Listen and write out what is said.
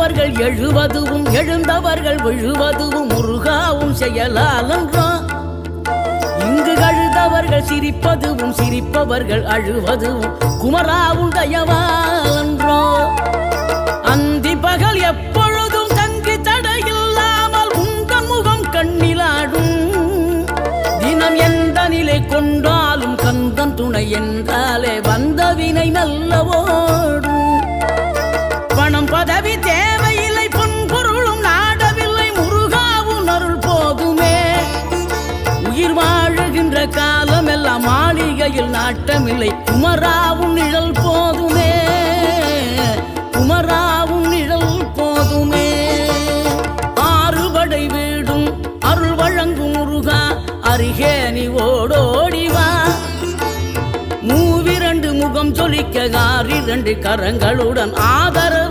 விழுந்தவர்கள் எழுவதுவும் எழுந்தவர்கள் விழுவதுவும் முருகாவும் செயலாலன்றோ. இங்கு அழுதவர்கள் சிரிப்பதுவும் சிரிப்பவர்கள் அழுவதுவும் குமராவும் தயவாலன்றோ. அந்தி பகல் எப்பொழுதும் தங்கு தடையில்லாமல் உங்கள் முகம் கண்ணிலாடும். தினம் எந்த நிலை கொண்டாலும் கந்தன் துணை என்றாலே வந்த வினை நல்லவோடும். பணம் பதவி தேவையில்லை பொன்பொருளும் நாடவில்லை முருகாவும் அருள் போதுமே. உயிர் வாழுகின்ற காலம் எல்லாம் மாளிகையில் நாட்டமில்லை குமராவும் நிழல் போதுமே. குமராவும் நிழல் போதுமே. ஆறுபடை வீடும் அருள் வழங்கும் முருகா அருகே நீ ஓடோடிவா. மூவிரண்டு முகம் சொலிக்க 6 கரங்களுடன் ஆதரவு